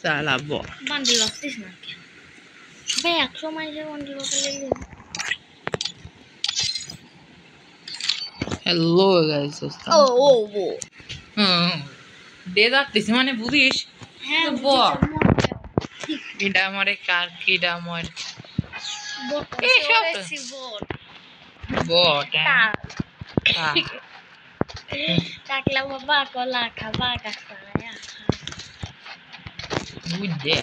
চালাবো বান্ডিল আসছিস না সবাই 100 মাইলের বান্ডিল হ্যালো গাইস ও দে যাচ্ছিস মানে বুঝিস হ্যাঁ এটা আমারে কার কিডা আমার বট টাকলা বাবা কলা খাবা গাছপালায় বুঝছে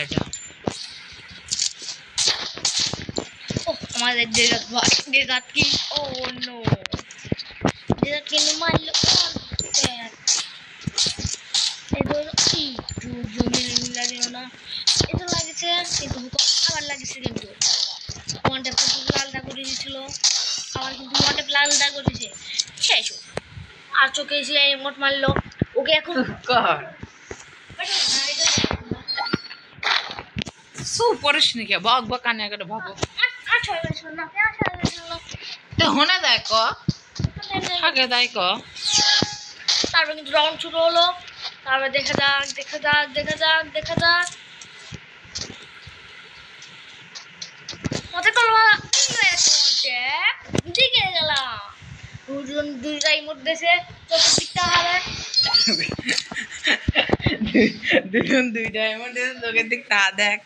এটা আমাদের ডেজার্ট কি ও নো ডেজার্ট কিন্তু মারলো লাগলো না এটা লাগছে কিন্তু আবার লাগছে কিন্তু ওয়ানটা লালটা করে দিয়েছিল আবার কিন্তু ওয়ানটা লালটা করেছে শেষ আর চোখে এসে মোট মারলো ওকে এখন পড়িস নাকি বক বক কানে করে ভাবো তো হোনা দেয় ক থাকে দেয় ক তারপর কিন্তু রাউন্ড শুরু হলো তারপর দেখা যাক মতে করবা দিকে গেলাম দুইটাই মধ্যে চতুর্দিকটা হারে দুইটাই মধ্যে চোখের দিক তা দেখ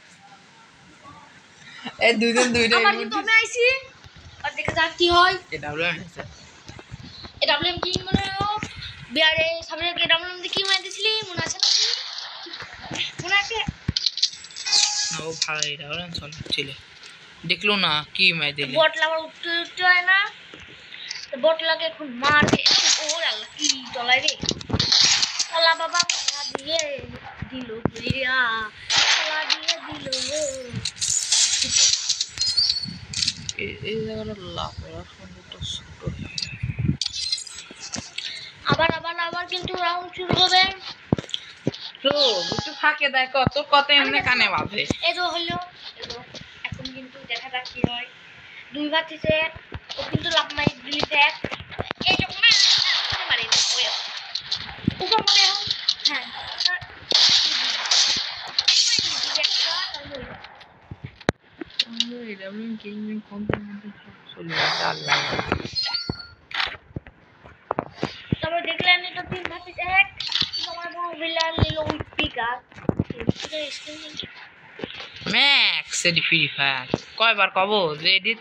এই দুইটাই আমার কিন্তু আমি আইছি আর দেখা যাক কি হয় এটা ডাবলুএম কি মনে বিয়ারে সামনে কি ডাবলুএম কি মাই দিছিলি মনে আছে ও ভালো এটা চল ছিলে দেখলো না কি মাই দিলি বটলা আবার উঠতে হয় না তো বটলাকে এখন মারে ও আল্লাহ কি চলাই রে আল্লাহ বাবা কলা দিয়ে দিল বুড়িয়া কলা দিয়ে দিল এই জায়গাটা লাভ করার সম্ভবত ছোট আবার কিন্তু রাউন্ড শুরু হবে তো একটু ফাঁকে দেয় কত কত এমনি কানে বাজে এই তো হলো এখন কিন্তু দেখা যাক কি হয় দুই বার থেকে ও কিন্তু লাভ মাই দিলিতে এই যখন মারি ওই উপর মনে এখন হ্যাঁ তারপর দেখলেন এটা 3-1 তোমার বড় বিলাল নিল উইথ পিকার ম্যাক্স এডি ফ্রি ফায়ার কয়বার কব যে এডিট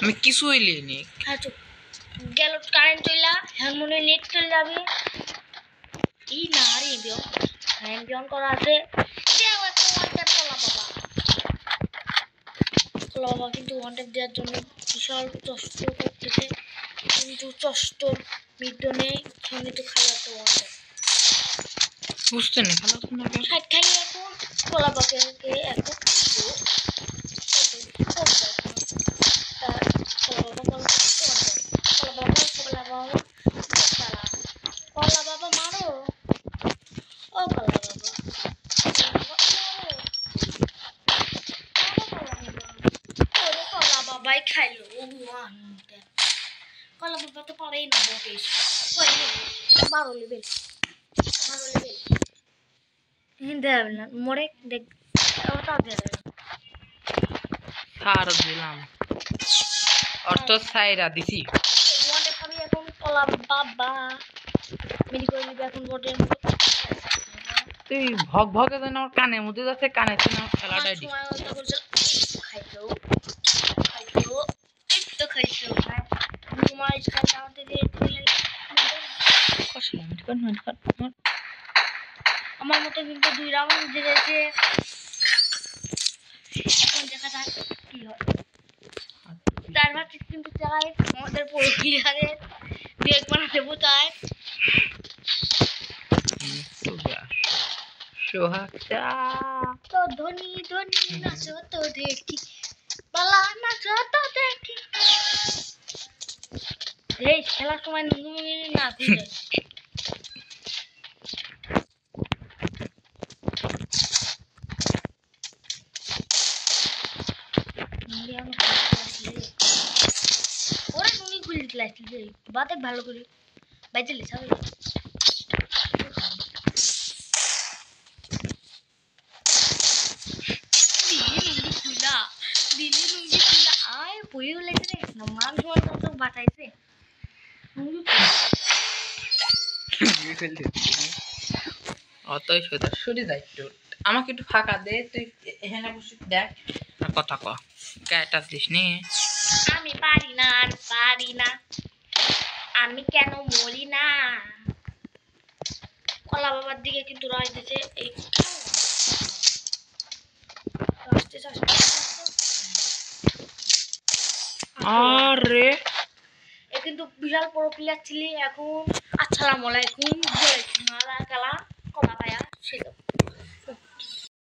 আমি কিছুই লিনি হ্যাঁ তো গেল কারেন্ট চইলা এখন মনে নেট চলে যাবে এই না রে দিও হ্যান্ড অন করা আছে দেও একটা ওয়ান ট্যাপ কলা বাবা কিন্তু ওয়ান ট্যাপ দেওয়ার জন্য বিশাল কষ্ট করতেছে কিন্তু কষ্ট মিডো নেই সঙ্গে তো খালি একটা ওয়ান ট্যাপ বুঝতে নেই ভালো না খালি এখন কলা বাবাকে এখন কলা বাবা মারো ও কলা বাবাই খাইলো কলা বাবা তো পারেই না বটে মারো লেবেল হিন্দে হবে না মরে দেখ ওটাও দেবে সার দিলাম অর্থ সাইরা দিছি ওয়ানটা খাবি এখন কলা বাবা মেডিকেল নিবে এখন বটের তুই ভগ ভগে যেন আমার কানের মধ্যে যাচ্ছে কানে যেন খেলাটা দি খাইছো এই তো খাইছো তোমার স্কাল দাওতে দিয়ে আমার মতো কিন্তু 2 রাউন্ড জিতেছে এখন দেখা যাক কি হয় তারপর কিন্তু চাই আমাদের পুরো প্লেয়ারে দুই একবার দেবো চাই সোহাগটা তো ধনী নাচো তো দেখি বালা নাচো তো দেখি এই খেলার সময় নুনুনি না দিলে ওরা নুনি খুলে দিলে বাতে ভালো করে বাইতে ফেলেছে রে না মানুষ মানুষ তো বাঁচাইছে অতই সোজা সরে যাই একটু আমাকে একটু ফাঁকা দে তুই এখানে বসে দেখ আর কথা ক গায়েটা দিস নি আমি পারি না আর পারি না আমি কেন মরি না কলা বাবার দিকে কিন্তু রাইতেছে এই আস্তে আস্তে আরে এ কিন্তু বিশাল বড় প্লেয়ার ছিলি এখন আসসালামু আলাইকুম বলে মারা গেলা কলা পায়া ছিল